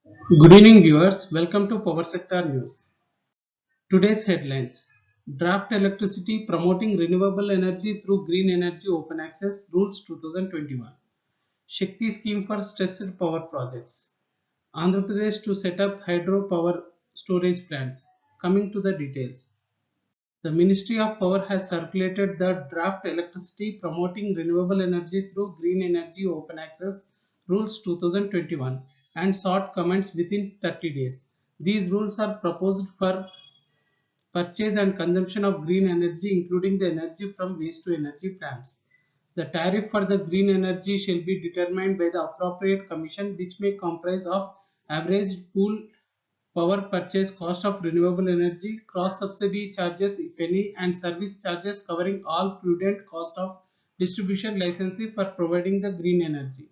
Good evening, viewers. Welcome to Power Sector News. Today's headlines: Draft Electricity Promoting Renewable Energy through Green Energy Open Access Rules 2021. Shakti Scheme for Stressed Power Projects. Andhra Pradesh to set up hydro power storage plants. Coming to the details. The Ministry of Power has circulated the Draft Electricity Promoting Renewable Energy through Green Energy Open Access Rules 2021 and sought comments within 30 days. These rules are proposed for purchase and consumption of green energy, including the energy from waste to energy plants. The tariff for the green energy shall be determined by the appropriate commission, which may comprise of average pool power purchase cost of renewable energy, cross subsidy charges if any, and service charges covering all prudent cost of distribution licensee for providing the green energy.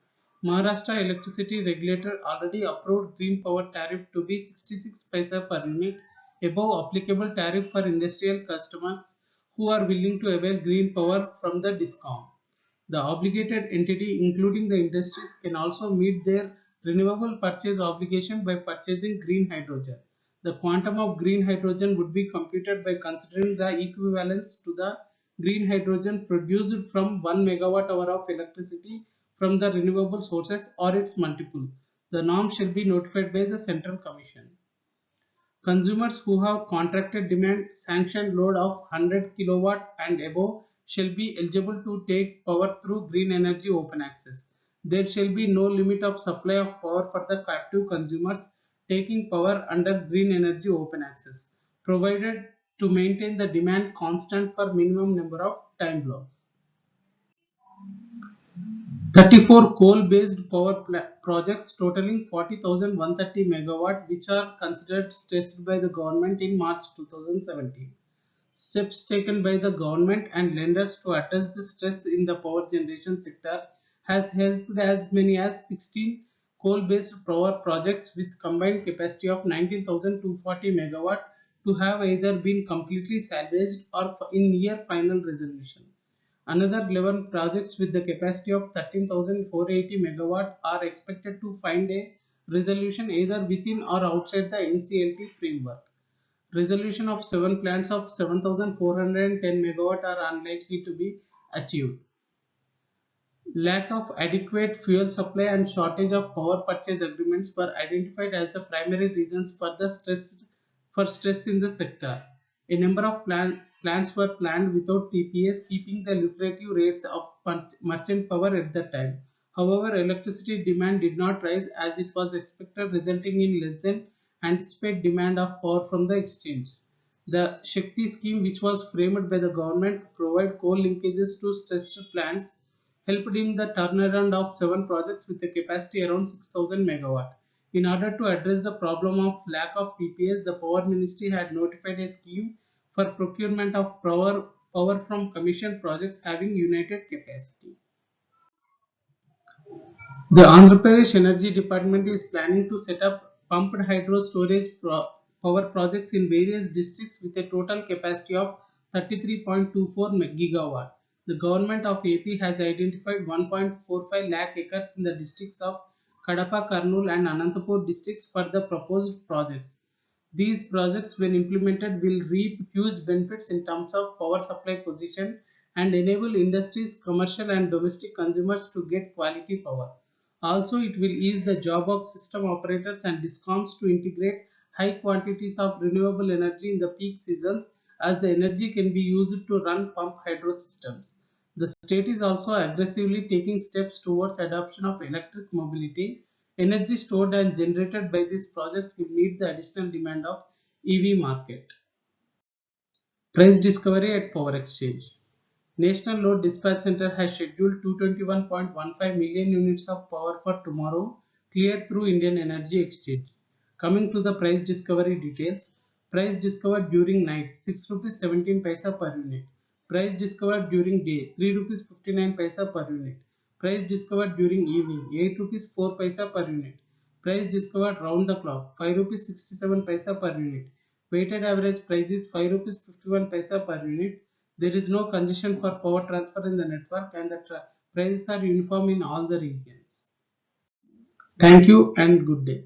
Maharashtra Electricity Regulator already approved green power tariff to be 66 paisa per unit above applicable tariff for industrial customers who are willing to avail green power from the DISCOM. The obligated entity, including the industries, can also meet their renewable purchase obligation by purchasing green hydrogen. The quantum of green hydrogen would be computed by considering the equivalence to the green hydrogen produced from 1 megawatt hour of electricity from the renewable sources or its multiple. The norm shall be notified by the Central Commission. Consumers who have contracted demand sanctioned load of 100 kilowatt and above shall be eligible to take power through green energy open access. There shall be no limit of supply of power for the captive consumers taking power under green energy open access, provided to maintain the demand constant for minimum number of time blocks. 34 coal-based power projects totaling 40,130 megawatt, which are considered stressed by the government in March 2017. Steps taken by the government and lenders to address the stress in the power generation sector has helped as many as 16 coal-based power projects with combined capacity of 19,240 megawatt to have either been completely salvaged or in near final resolution. Another 11 projects with the capacity of 13,480 megawatt are expected to find a resolution either within or outside the NCLT framework. Resolution of 7 plants of 7,410 megawatt are unlikely to be achieved. Lack of adequate fuel supply and shortage of power purchase agreements were identified as the primary reasons for the stress in the sector. A number of plants were planned without PPAs, keeping the lucrative rates of merchant power at the time. However, electricity demand did not rise as it was expected, resulting in less than anticipated demand of power from the exchange. The Shakti scheme, which was framed by the government to provide coal linkages to stressed plants, helped in the turnaround of 7 projects with a capacity around 6,000 megawatt. In order to address the problem of lack of PPAs, the Power Ministry had notified a scheme for procurement of power from commissioned projects having united capacity. The Andhra Pradesh Energy Department is planning to set up pumped hydro storage power projects in various districts with a total capacity of 33.24 gigawatt. The government of AP has identified 1.45 lakh acres in the districts of Kadapa, Kurnool and Anantapur districts for the proposed projects. These projects, when implemented, will reap huge benefits in terms of power supply position and enable industries, commercial and domestic consumers to get quality power. Also, it will ease the job of system operators and DISCOMs to integrate high quantities of renewable energy in the peak seasons, as the energy can be used to run pump hydro systems. The state is also aggressively taking steps towards adoption of electric mobility. Energy stored and generated by these projects will meet the additional demand of EV market. Price discovery at Power Exchange. National Load Dispatch Center has scheduled 221.15 million units of power for tomorrow, cleared through Indian Energy Exchange. Coming to the price discovery details, price discovered during night 6 rupees 17 paisa per unit. Price discovered during day 3 rupees 59 paisa per unit. Price discovered during evening 8 rupees 4 paisa per unit. Price discovered round the clock 5 rupees 67 paisa per unit. Weighted average price is 5 rupees 51 paisa per unit. There is no congestion for power transfer in the network and the prices are uniform in all the regions. Thank you and good day.